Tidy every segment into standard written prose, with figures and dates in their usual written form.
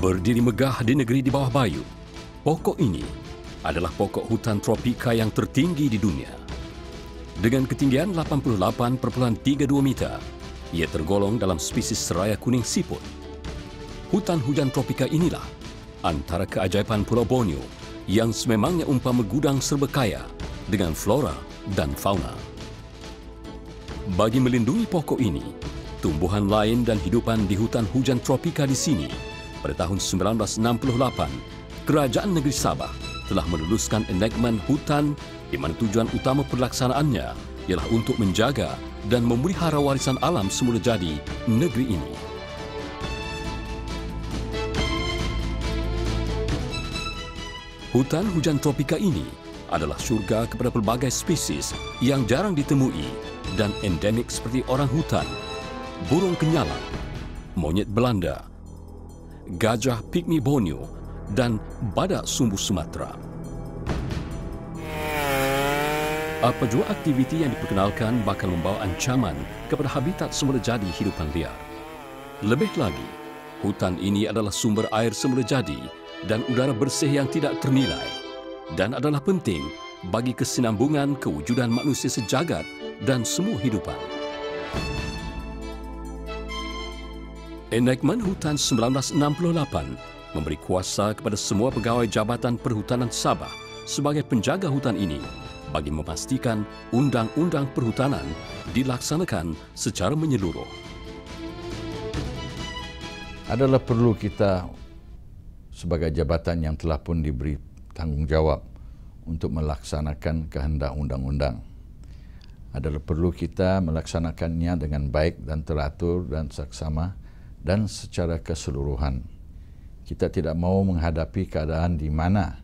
Berdiri megah di negeri di bawah bayu, pokok ini adalah pokok hutan tropika yang tertinggi di dunia. Dengan ketinggian 88,32 meter, ia tergolong dalam spesies seraya kuning siput. Hutan hujan tropika inilah antara keajaiban Pulau Borneo yang sememangnya umpama gudang serba kaya dengan flora dan fauna. Bagi melindungi pokok ini, tumbuhan lain dan hidupan di hutan hujan tropika di sini, pada tahun 1968, Kerajaan Negeri Sabah telah meluluskan enakmen hutan di mana tujuan utama pelaksanaannya ialah untuk menjaga dan memelihara warisan alam semula jadi negeri ini. Hutan hujan tropika ini adalah syurga kepada pelbagai spesies yang jarang ditemui dan endemik seperti orang hutan, burung kenyalang, monyet Belanda, gajah pygmy Borneo dan badak sumbu Sumatera. Apa jua aktiviti yang diperkenalkan bakal membawa ancaman kepada habitat semula jadi hidupan liar. Lebih lagi, hutan ini adalah sumber air semula jadi dan udara bersih yang tidak ternilai dan adalah penting bagi kesinambungan kewujudan manusia sejagat dan semua hidupan. Enakmen Hutan 1968 memberi kuasa kepada semua pegawai Jabatan Perhutanan Sabah sebagai penjaga hutan ini bagi memastikan undang-undang perhutanan dilaksanakan secara menyeluruh. Adalah perlu kita sebagai jabatan yang telah pun diberi tanggungjawab untuk melaksanakan kehendak undang-undang. Adalah perlu kita melaksanakannya dengan baik dan teratur dan saksama dan secara keseluruhan. Kita tidak mau menghadapi keadaan di mana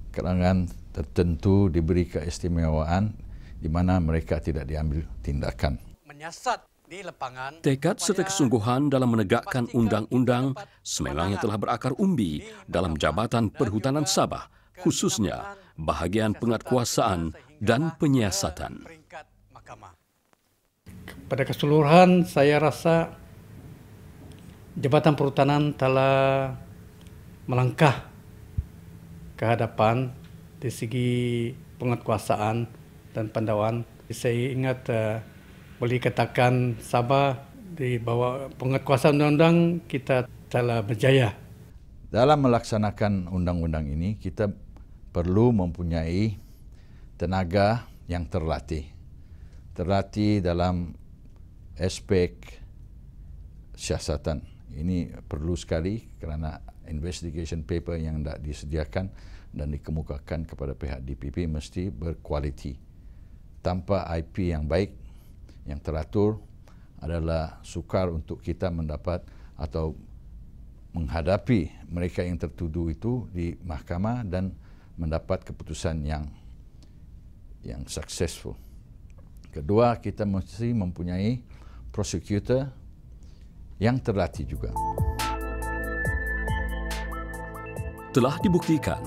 kalangan tertentu diberi keistimewaan di mana mereka tidak diambil tindakan. Menyiasat di lapangan. Tekad serta kesungguhan dalam menegakkan undang-undang sememangnya telah berakar umbi dalam Jabatan Perhutanan Sabah, khususnya bahagian penguatkuasaan dan penyiasatan. Pada keseluruhan, saya rasa Jabatan Perhutanan telah melangkah ke hadapan di segi penguatkuasaan dan panduan. Saya ingat boleh katakan Sabah di bawah penguatkuasaan undang-undang kita telah berjaya. Dalam melaksanakan undang-undang ini, kita perlu mempunyai tenaga yang terlatih. Terlatih dalam aspek siasatan. Ini perlu sekali kerana investigation paper yang dah disediakan dan dikemukakan kepada pihak DPP mesti berkualiti. Tanpa IP yang baik, yang teratur, adalah sukar untuk kita mendapat atau menghadapi mereka yang tertuduh itu di mahkamah dan mendapat keputusan yang successful. Kedua, kita mesti mempunyai prosecutor yang terlatih juga. Telah dibuktikan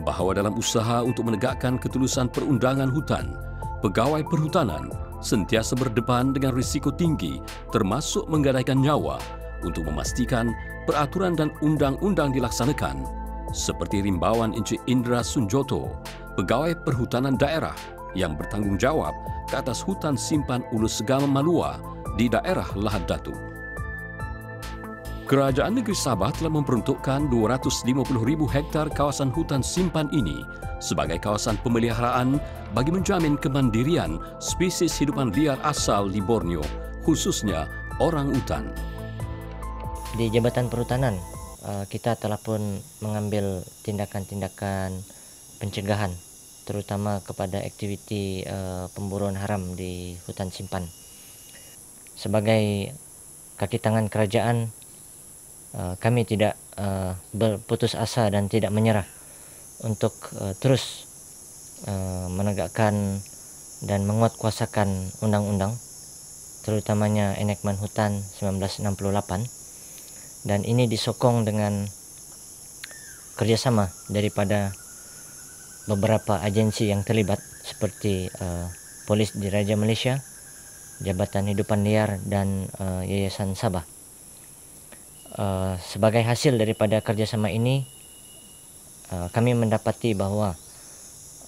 bahawa dalam usaha untuk menegakkan ketulusan perundangan hutan, pegawai perhutanan sentiasa berdepan dengan risiko tinggi termasuk menggadaikan nyawa untuk memastikan peraturan dan undang-undang dilaksanakan, seperti Rimbawan Encik Indra Sunjoto, pegawai perhutanan daerah yang bertanggungjawab ke atas hutan simpan Ulu Segam Malua di daerah Lahad Datu. Kerajaan Negeri Sabah telah memperuntukkan 250,000 hektar kawasan hutan simpan ini sebagai kawasan pemeliharaan bagi menjamin kemandirian spesies hidupan liar asal di Borneo, khususnya orang utan. Di Jabatan Perhutanan, kita telah pun mengambil tindakan-tindakan pencegahan, terutama kepada aktiviti pemburuan haram di hutan simpan. Sebagai kaki tangan kerajaan, kami tidak berputus asa dan tidak menyerah untuk terus menegakkan dan menguatkuasakan undang-undang, terutamanya Enakmen Hutan 1968, dan ini disokong dengan kerjasama daripada beberapa agensi yang terlibat seperti Polis Diraja Malaysia, Jabatan Hidupan Liar dan Yayasan Sabah. sebagai hasil daripada kerjasama ini, kami mendapati bahwa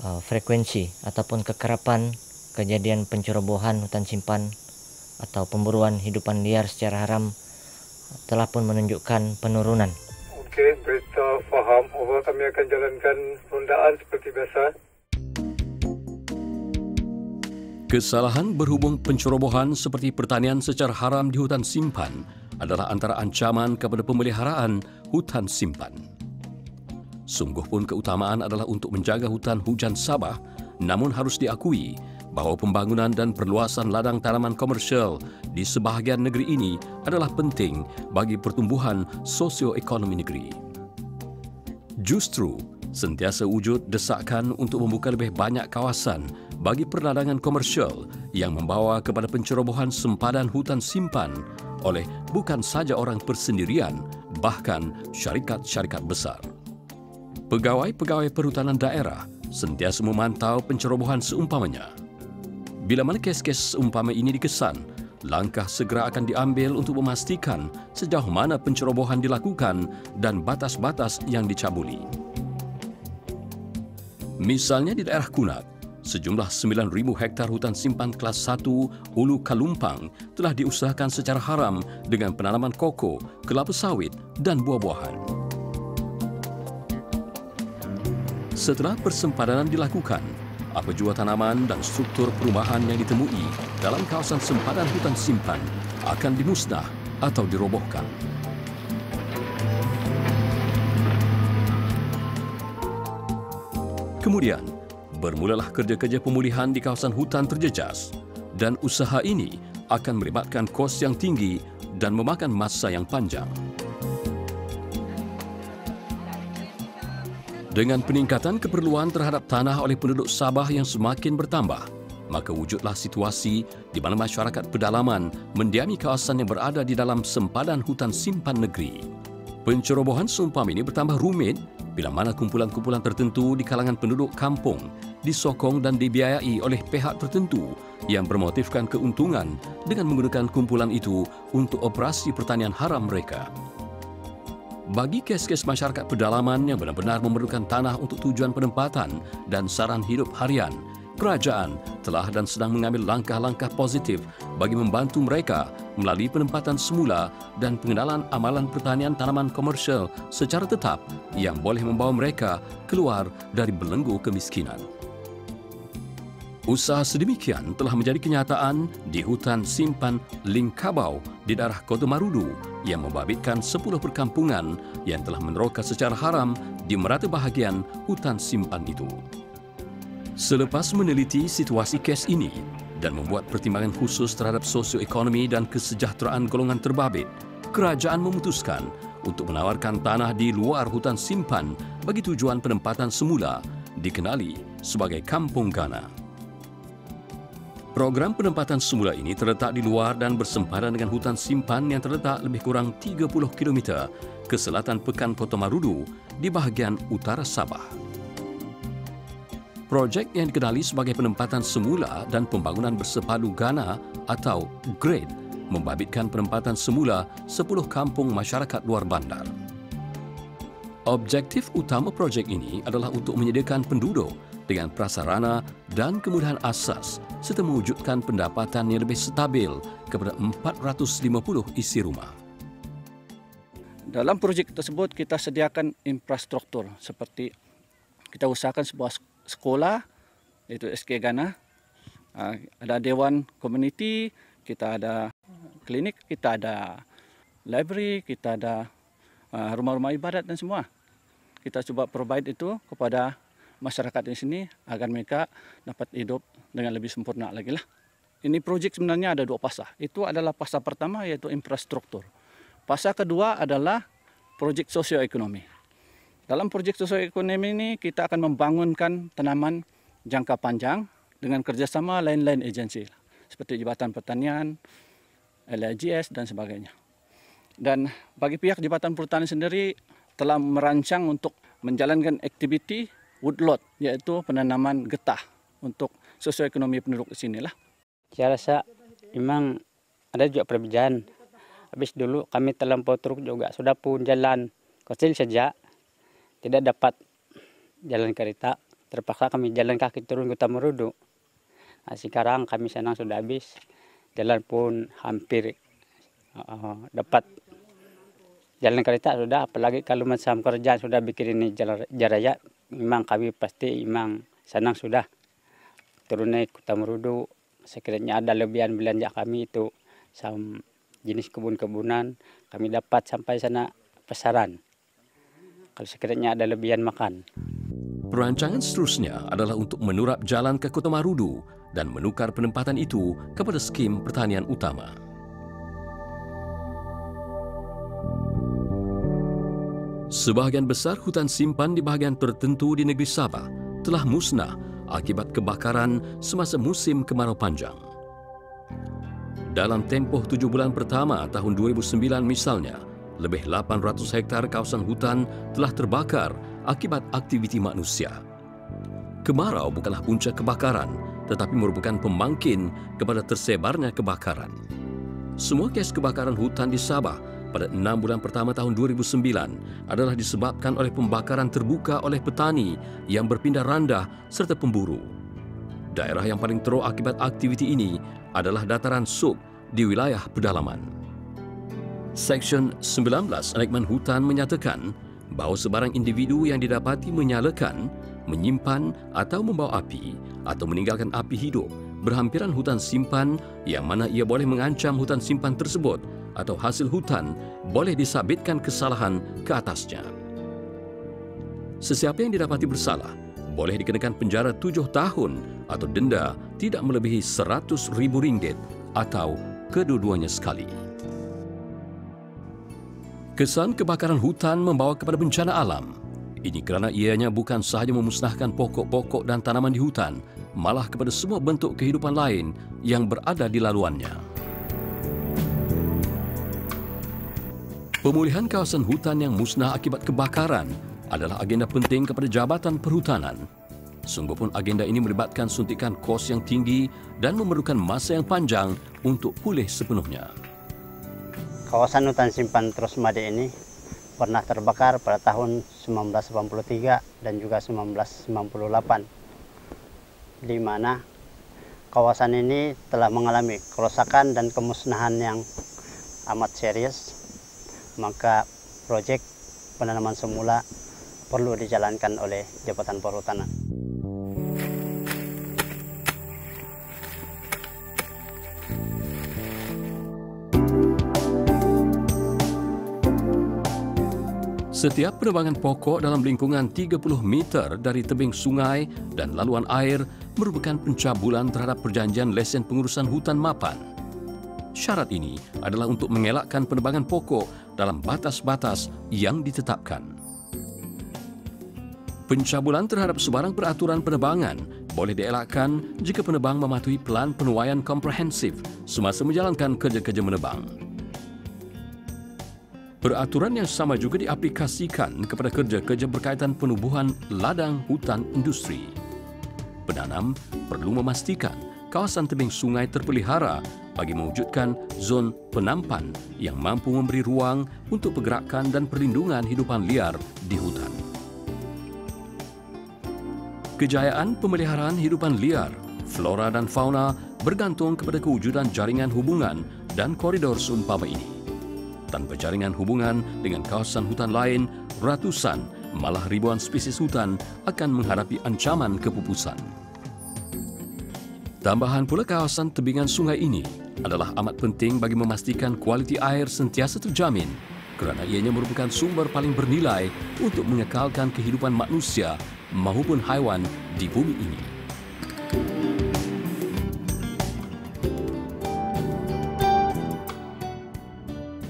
frekuensi ataupun kekerapan kejadian pencerobohan hutan simpan atau pemburuan hidupan liar secara haram telah pun menunjukkan penurunan. Okey, berita faham. Over, kami akan jalankan rondaan seperti biasa. Kesalahan berhubung pencerobohan seperti pertanian secara haram di hutan simpan adalah antara ancaman kepada pemeliharaan hutan simpan. Sungguh pun keutamaan adalah untuk menjaga hutan hujan Sabah, namun harus diakui bahawa pembangunan dan perluasan ladang tanaman komersial di sebahagian negeri ini adalah penting bagi pertumbuhan sosioekonomi negeri. Justru, sentiasa wujud desakan untuk membuka lebih banyak kawasan bagi perladangan komersial yang membawa kepada pencerobohan sempadan hutan simpan oleh bukan saja orang persendirian, bahkan syarikat-syarikat besar. Pegawai-pegawai perhutanan daerah sentiasa memantau pencerobohan seumpamanya. Bila mana kes-kes seumpama ini dikesan, langkah segera akan diambil untuk memastikan sejauh mana pencerobohan dilakukan dan batas-batas yang dicabuli. Misalnya di daerah Kunak, sejumlah 9,000 hektar hutan simpan kelas 1 Ulu Kalumpang telah diusahakan secara haram dengan penanaman koko, kelapa sawit dan buah-buahan. Setelah persempadanan dilakukan, apa jua tanaman dan struktur perumahan yang ditemui dalam kawasan sempadan hutan simpan akan dimusnah atau dirobohkan. Kemudian, bermulalah kerja-kerja pemulihan di kawasan hutan terjejas dan usaha ini akan melibatkan kos yang tinggi dan memakan masa yang panjang. Dengan peningkatan keperluan terhadap tanah oleh penduduk Sabah yang semakin bertambah, maka wujudlah situasi di mana masyarakat pedalaman mendiami kawasan yang berada di dalam sempadan hutan simpan negeri. Pencerobohan seumpama ini bertambah rumit bila mana kumpulan-kumpulan tertentu di kalangan penduduk kampung disokong dan dibiayai oleh pihak tertentu yang bermotifkan keuntungan dengan menggunakan kumpulan itu untuk operasi pertanian haram mereka. Bagi kes-kes masyarakat pedalaman yang benar-benar memerlukan tanah untuk tujuan penempatan dan saran hidup harian, kerajaan telah dan sedang mengambil langkah-langkah positif bagi membantu mereka melalui penempatan semula dan pengenalan amalan pertanian tanaman komersial secara tetap yang boleh membawa mereka keluar dari belenggu kemiskinan. Usaha sedemikian telah menjadi kenyataan di hutan simpan Lingkabau di daerah Kota Marudu yang membabitkan 10 perkampungan yang telah meneroka secara haram di merata bahagian hutan simpan itu. Selepas meneliti situasi kes ini dan membuat pertimbangan khusus terhadap sosioekonomi dan kesejahteraan golongan terbabit, kerajaan memutuskan untuk menawarkan tanah di luar hutan simpan bagi tujuan penempatan semula dikenali sebagai Kampung Gana. Program penempatan semula ini terletak di luar dan bersempadan dengan hutan simpan yang terletak lebih kurang 30 km ke selatan Pekan Kota Marudu di bahagian utara Sabah. Projek yang dikenali sebagai penempatan semula dan pembangunan bersepadu Gana atau GRADE membabitkan penempatan semula 10 kampung masyarakat luar bandar. Objektif utama projek ini adalah untuk menyediakan penduduk dengan prasarana dan kemudahan asas serta mewujudkan pendapatan yang lebih stabil kepada 450 isi rumah. Dalam projek tersebut kita sediakan infrastruktur seperti kita usahakan sebuah sekolah iaitu SK Gana, ada dewan komuniti, kita ada klinik, kita ada library, kita ada rumah-rumah ibadat dan semua. Kita coba provide itu kepada masyarakat di sini agar mereka dapat hidup dengan lebih sempurna lagi lah. Ini projek sebenarnya ada 2 fasa. Itu adalah fasa pertama yaitu infrastruktur. Fasa kedua adalah projek sosioekonomi. Dalam projek sosioekonomi ini kita akan membangunkan tanaman jangka panjang dengan kerjasama lain-lain agensi seperti Jabatan Pertanian, LIGS dan sebagainya. Dan bagi pihak Jabatan Pertanian sendiri telah merancang untuk menjalankan aktiviti woodlot, yaitu penanaman getah untuk sosioekonomi penduduk di sinilah. Saya rasa memang ada juga perbedaan Habis dulu kami terlampau truk juga, sudah pun jalan kecil saja, tidak dapat jalan kereta, terpaksa kami jalan kaki turun ke Tamurudu. Nah, sekarang kami senang sudah habis, jalan pun hampir dapat jalan kereta sudah, apalagi kalau macam kerjaan sudah bikin ini jalan raya, memang kami pasti memang senang sudah turun naik ke Tamurudu. Sekiranya ada lebihan belanja kami itu jenis kebun-kebunan, kami dapat sampai sana pasaran. Kalau sekiranya ada lebihan makan. Perancangan seterusnya adalah untuk menurap jalan ke Kota Marudu dan menukar penempatan itu kepada skim pertanian utama. Sebahagian besar hutan simpan di bahagian tertentu di negeri Sabah telah musnah akibat kebakaran semasa musim kemarau panjang. Dalam tempoh 7 bulan pertama tahun 2009 misalnya, lebih 800 hektar kawasan hutan telah terbakar akibat aktiviti manusia. Kemarau bukanlah punca kebakaran, tetapi merupakan pembangkit kepada tersebarnya kebakaran. Semua kes kebakaran hutan di Sabah pada 6 bulan pertama tahun 2009 adalah disebabkan oleh pembakaran terbuka oleh petani yang berpindah randah serta pemburu. Daerah yang paling teruk akibat aktiviti ini adalah dataran sub di wilayah pedalaman. Seksyen 19 Enakmen Hutan menyatakan bahawa sebarang individu yang didapati menyalakan, menyimpan atau membawa api atau meninggalkan api hidup berhampiran hutan simpan yang mana ia boleh mengancam hutan simpan tersebut atau hasil hutan boleh disabitkan kesalahan ke atasnya. Sesiapa yang didapati bersalah boleh dikenakan penjara 7 tahun atau denda tidak melebihi RM100,000 atau kedua-duanya sekali. Kesan kebakaran hutan membawa kepada bencana alam. Ini kerana ianya bukan sahaja memusnahkan pokok-pokok dan tanaman di hutan, malah kepada semua bentuk kehidupan lain yang berada di laluannya. Pemulihan kawasan hutan yang musnah akibat kebakaran adalah agenda penting kepada Jabatan Perhutanan. Sungguh pun agenda ini melibatkan suntikan kos yang tinggi dan memerlukan masa yang panjang untuk pulih sepenuhnya. Kawasan hutan simpan Terus Made ini pernah terbakar pada tahun 1983 dan juga 1998, di mana kawasan ini telah mengalami kerusakan dan kemusnahan yang amat serius. Maka proyek penanaman semula perlu dijalankan oleh Jabatan Perhutanan. Setiap penebangan pokok dalam lingkungan 30 meter dari tebing sungai dan laluan air merupakan pencabulan terhadap perjanjian lesen pengurusan hutan mapan. Syarat ini adalah untuk mengelakkan penebangan pokok dalam batas-batas yang ditetapkan. Pencabulan terhadap sebarang peraturan penebangan boleh dielakkan jika penebang mematuhi pelan penuaian komprehensif semasa menjalankan kerja-kerja menebang. Peraturan yang sama juga diaplikasikan kepada kerja-kerja berkaitan penubuhan ladang hutan industri. Penanam perlu memastikan kawasan tebing sungai terpelihara bagi mewujudkan zon penampan yang mampu memberi ruang untuk pergerakan dan perlindungan hidupan liar di hutan. Kejayaan pemeliharaan hidupan liar, flora dan fauna bergantung kepada kewujudan jaringan hubungan dan koridor seumpama ini. Tanpa jaringan hubungan dengan kawasan hutan lain, ratusan malah ribuan spesies hutan akan menghadapi ancaman kepupusan. Tambahan pula kawasan tebingan sungai ini adalah amat penting bagi memastikan kualiti air sentiasa terjamin kerana ianya merupakan sumber paling bernilai untuk mengekalkan kehidupan manusia maupun haiwan di bumi ini.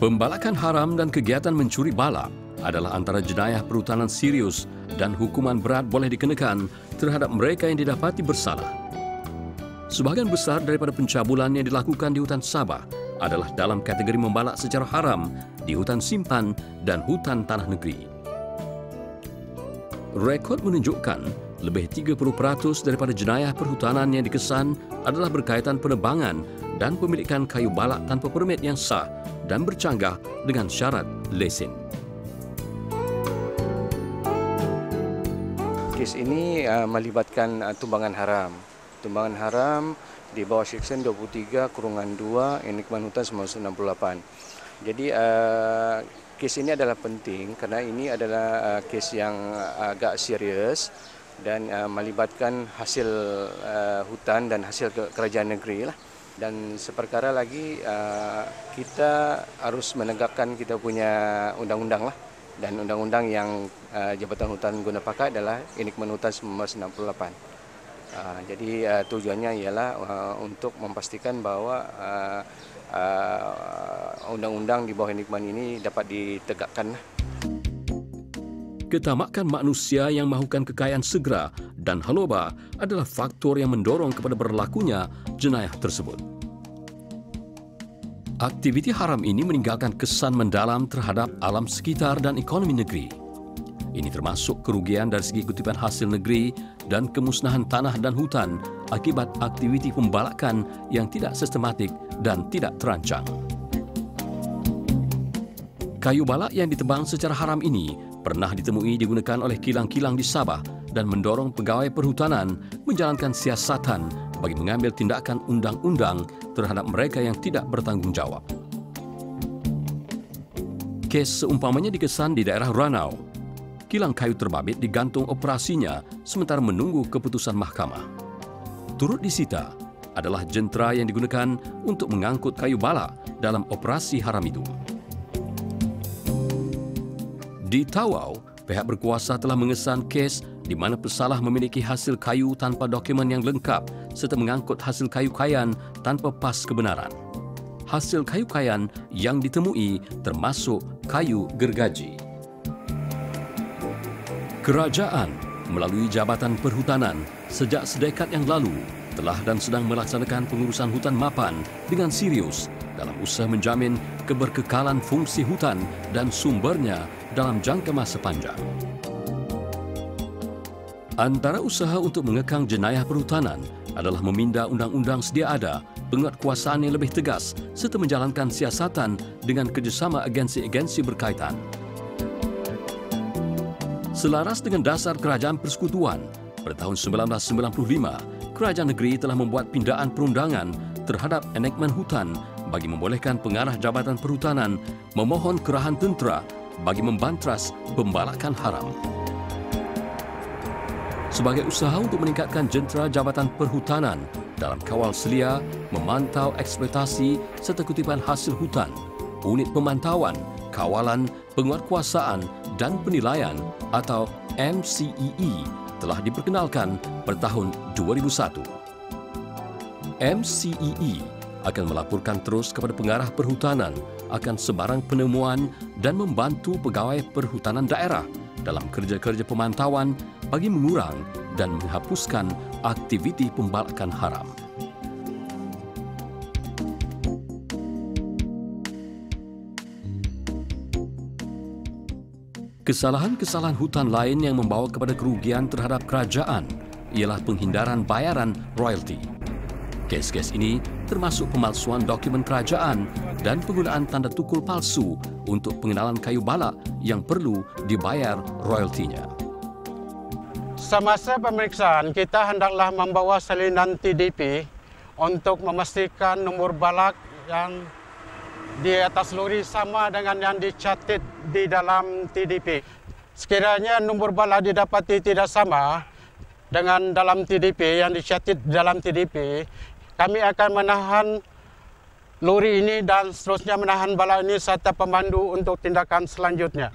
Pembalakan haram dan kegiatan mencuri balak adalah antara jenayah perhutanan serius dan hukuman berat boleh dikenakan terhadap mereka yang didapati bersalah. Sebahagian besar daripada pencabulan yang dilakukan di hutan Sabah adalah dalam kategori membalak secara haram di hutan simpan dan hutan tanah negeri. Rekod menunjukkan lebih 30% daripada jenayah perhutanan yang dikesan adalah berkaitan penebangan dan pemilikan kayu balak tanpa permit yang sah dan bercanggah dengan syarat lesen. Kes ini melibatkan tumbangan haram. Tumbangan haram di bawah Seksyen 23/2 Enactment Hutan 1968. Jadi kes ini adalah penting karena ini adalah kes yang agak serius dan melibatkan hasil hutan dan hasil kerajaan negeri lah. Dan seperkara lagi kita harus menegakkan kita punya undang-undang lah. Dan undang-undang yang Jabatan Hutan Guna Pakai adalah Enactment Hutan 1968. Jadi tujuannya ialah untuk memastikan bahwa undang-undang di bawah Enactment ini dapat ditegakkan. Ketamakan manusia yang mahukan kekayaan segera dan haloba adalah faktor yang mendorong kepada berlakunya jenayah tersebut. Aktiviti haram ini meninggalkan kesan mendalam terhadap alam sekitar dan ekonomi negeri. Ini termasuk kerugian dari segi kutipan hasil negeri dan kemusnahan tanah dan hutan akibat aktiviti pembalakan yang tidak sistematik dan tidak terancang. Kayu balak yang ditebang secara haram ini pernah ditemui digunakan oleh kilang-kilang di Sabah dan mendorong pegawai perhutanan menjalankan siasatan bagi mengambil tindakan undang-undang terhadap mereka yang tidak bertanggung jawab. Kes seumpamanya dikesan di daerah Ranau. Kilang kayu terbabit digantung operasinya sementara menunggu keputusan mahkamah. Turut disita adalah jentera yang digunakan untuk mengangkut kayu balak dalam operasi haram itu. Di Tawau, pihak berkuasa telah mengesan kes di mana pesalah memiliki hasil kayu tanpa dokumen yang lengkap serta mengangkut hasil kayu kayan tanpa pas kebenaran. Hasil kayu kayan yang ditemui termasuk kayu gergaji. Kerajaan melalui Jabatan Perhutanan sejak sedekad yang lalu telah dan sedang melaksanakan pengurusan hutan mapan dengan serius dalam usaha menjamin keberkekalan fungsi hutan dan sumbernya dalam jangka masa panjang. Antara usaha untuk mengekang jenayah perhutanan adalah meminda undang-undang sedia ada, penguatkuasaan yang lebih tegas serta menjalankan siasatan dengan kerjasama agensi-agensi berkaitan. Selaras dengan dasar Kerajaan Persekutuan, pada tahun 1995, Kerajaan Negeri telah membuat pindaan perundangan terhadap enakmen hutan bagi membolehkan pengarah Jabatan Perhutanan memohon kerahan tentera bagi membantras pembalakan haram. Sebagai usaha untuk meningkatkan jentera Jabatan Perhutanan dalam kawal selia, memantau eksploitasi serta kutipan hasil hutan, unit pemantauan, kawalan, penguatkuasaan dan penilaian atau MCEE telah diperkenalkan pada tahun 2001. MCEE akan melaporkan terus kepada pengarah perhutanan akan sebarang penemuan dan membantu pegawai perhutanan daerah dalam kerja-kerja pemantauan bagi mengurang dan menghapuskan aktiviti pembalakan haram. Kesalahan-kesalahan hutan lain yang membawa kepada kerugian terhadap kerajaan ialah penghindaran bayaran royalti. Kes-kes ini termasuk pemalsuan dokumen kerajaan dan penggunaan tanda tukul palsu untuk pengenalan kayu balak yang perlu dibayar royaltinya. Semasa pemeriksaan, kita hendaklah membawa salinan TDP untuk memastikan nombor balak yang di atas lori sama dengan yang dicatat di dalam TDP. Sekiranya nombor balak didapati tidak sama dengan dalam TDP yang dicatat dalam TDP, kami akan menahan lori ini dan seterusnya menahan balak ini serta pemandu untuk tindakan selanjutnya.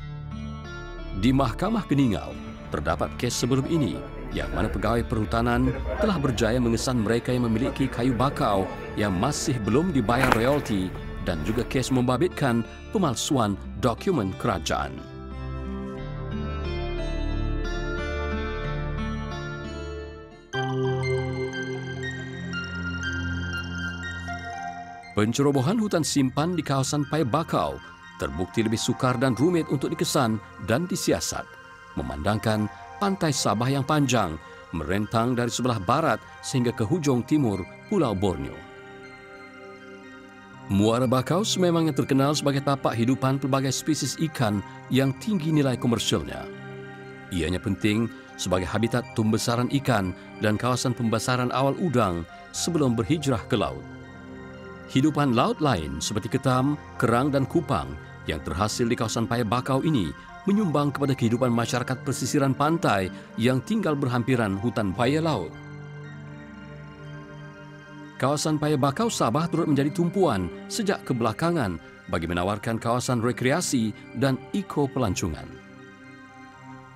Di Mahkamah Keningau, terdapat kes sebelum ini yang mana pegawai perhutanan telah berjaya mengesan mereka yang memiliki kayu bakau yang masih belum dibayar royalti dan juga kes membabitkan pemalsuan dokumen kerajaan. Pencerobohan hutan simpan di kawasan Pai Bakau terbukti lebih sukar dan rumit untuk dikesan dan disiasat, memandangkan pantai Sabah yang panjang merentang dari sebelah barat sehingga ke hujung timur Pulau Borneo. Muara Bakau sememangnya terkenal sebagai tapak hidupan pelbagai spesies ikan yang tinggi nilai komersialnya. Ianya penting sebagai habitat tumbesaran ikan dan kawasan pembesaran awal udang sebelum berhijrah ke laut. Hidupan laut lain seperti ketam, kerang dan kupang yang terhasil di kawasan Paya Bakau ini menyumbang kepada kehidupan masyarakat pesisiran pantai yang tinggal berhampiran hutan paya laut. Kawasan Paya Bakau Sabah turut menjadi tumpuan sejak kebelakangan bagi menawarkan kawasan rekreasi dan eko-pelancongan.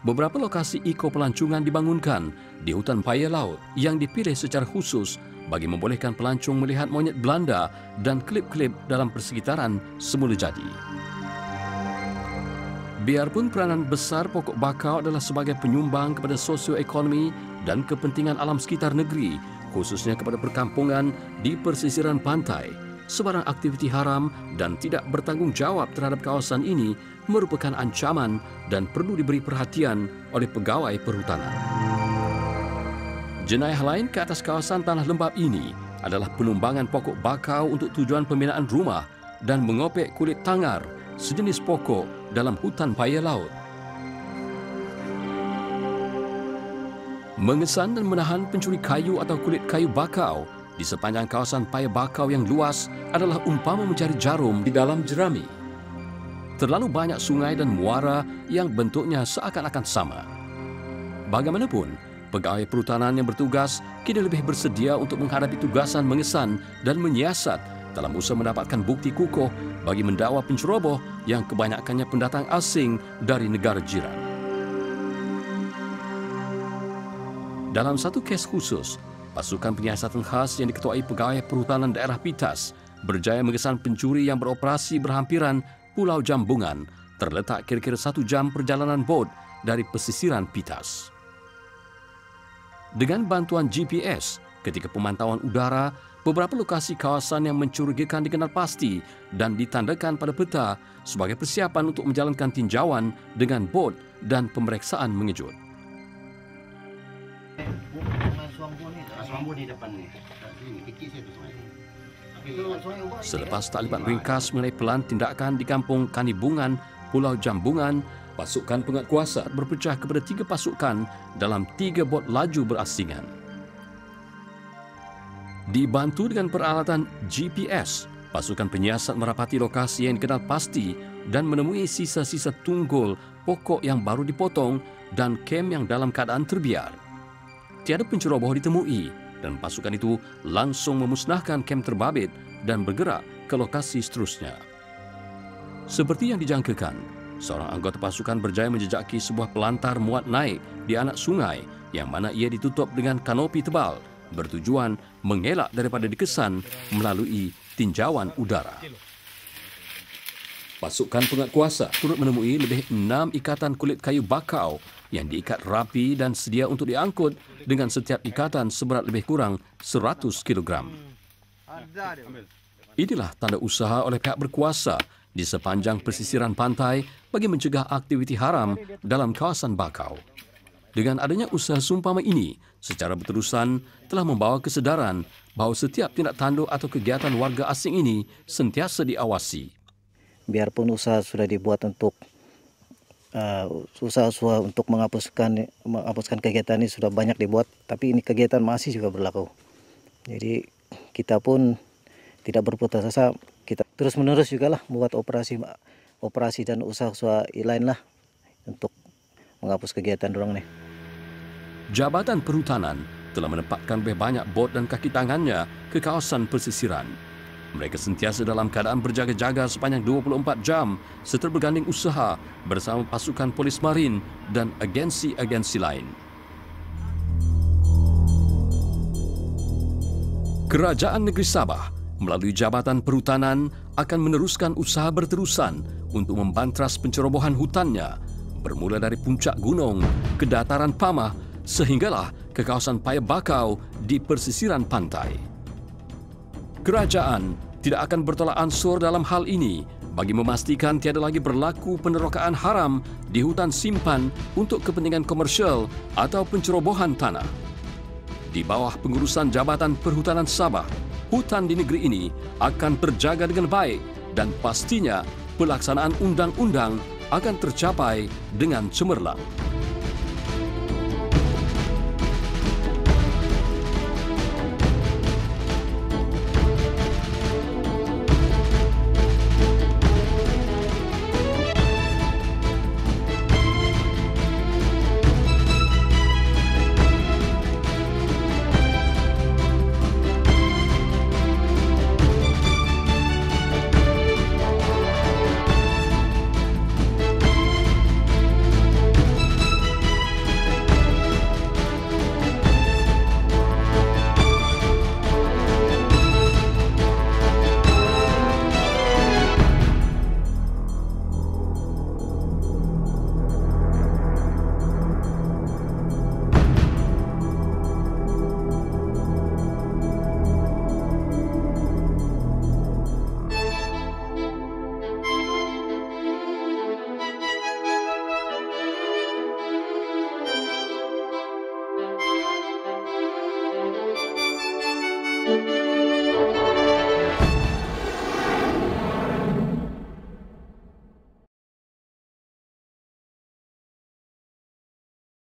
Beberapa lokasi eko-pelancongan dibangunkan di hutan paya laut yang dipilih secara khusus bagi membolehkan pelancong melihat monyet Belanda dan klip-klip dalam persekitaran semula jadi. Biarpun peranan besar pokok bakau adalah sebagai penyumbang kepada sosioekonomi dan kepentingan alam sekitar negeri, khususnya kepada perkampungan di persisiran pantai, sebarang aktiviti haram dan tidak bertanggungjawab terhadap kawasan ini merupakan ancaman dan perlu diberi perhatian oleh pegawai perhutanan. Jenayah lain ke atas kawasan tanah lembap ini adalah penumbangan pokok bakau untuk tujuan pembinaan rumah dan mengopek kulit tangar, sejenis pokok dalam hutan paya laut. Mengesan dan menahan pencuri kayu atau kulit kayu bakau di sepanjang kawasan paya bakau yang luas adalah umpama mencari jarum di dalam jerami. Terlalu banyak sungai dan muara yang bentuknya seakan-akan sama. Bagaimanapun, pegawai perhutanan yang bertugas kini lebih bersedia untuk menghadapi tugasan mengesan dan menyiasat dalam usaha mendapatkan bukti kukuh bagi mendakwa penceroboh yang kebanyakannya pendatang asing dari negara jiran. Dalam satu kes khusus, pasukan penyiasatan khas yang diketuai pegawai perhutanan daerah Pitas berjaya mengesan pencuri yang beroperasi berhampiran Pulau Jambungan, terletak kira-kira 1 jam perjalanan bot dari pesisiran Pitas. Dengan bantuan GPS, ketika pemantauan udara, beberapa lokasi kawasan yang mencurigakan dikenal pasti dan ditandakan pada peta sebagai persiapan untuk menjalankan tinjauan dengan bot dan pemeriksaan mengejut. Selepas taklimat ringkas mengenai pelan tindakan di kampung Kanibungan, Pulau Jambungan, pasukan penguatkuasa berpecah kepada 3 pasukan dalam 3 bot laju berasingan. Dibantu dengan peralatan GPS, pasukan penyiasat merapati lokasi yang dikenal pasti dan menemui sisa-sisa tunggul pokok yang baru dipotong dan kem yang dalam keadaan terbiar. Tiada penceroboh ditemui dan pasukan itu langsung memusnahkan kem terbabit dan bergerak ke lokasi seterusnya. Seperti yang dijangkakan, seorang anggota pasukan berjaya menjejaki sebuah pelantar muat naik di anak sungai yang mana ia ditutup dengan kanopi tebal bertujuan mengelak daripada dikesan melalui tinjauan udara. Pasukan penguatkuasa turut menemui lebih 6 ikatan kulit kayu bakau yang diikat rapi dan sedia untuk diangkut dengan setiap ikatan seberat lebih kurang 100 kg. Inilah tanda usaha oleh pihak berkuasa di sepanjang pesisiran pantai bagi mencegah aktiviti haram dalam kawasan bakau. Dengan adanya usaha seumpama ini, secara berterusan telah membawa kesedaran bahawa setiap tindak tanduk atau kegiatan warga asing ini sentiasa diawasi. Biarpun usaha sudah dibuat untuk usaha untuk menghapuskan kegiatan ini sudah banyak dibuat, tapi ini kegiatan masih juga berlaku. Jadi kita pun tidak berputus asa, kita terus-menerus juga lah membuat operasi dan usaha-usaha lain lah untuk menghapus kegiatan dorong nih. Jabatan Perhutanan telah menempatkan lebih banyak bot dan kaki tangannya ke kawasan pesisiran. Mereka sentiasa dalam keadaan berjaga-jaga sepanjang 24 jam serta berganding usaha bersama pasukan polis marin dan agensi-agensi lain. Kerajaan Negeri Sabah melalui Jabatan Perhutanan akan meneruskan usaha berterusan untuk membantras pencerobohan hutannya bermula dari puncak gunung ke dataran Pamah sehinggalah ke kawasan Paya Bakau di persisiran pantai. Kerajaan tidak akan bertolak ansur dalam hal ini bagi memastikan tiada lagi berlaku penerokaan haram di hutan simpan untuk kepentingan komersial atau pencerobohan tanah. Di bawah pengurusan Jabatan Perhutanan Sabah, hutan di negeri ini akan terjaga dengan baik dan pastinya pelaksanaan undang-undang akan tercapai dengan cemerlang. Thank you.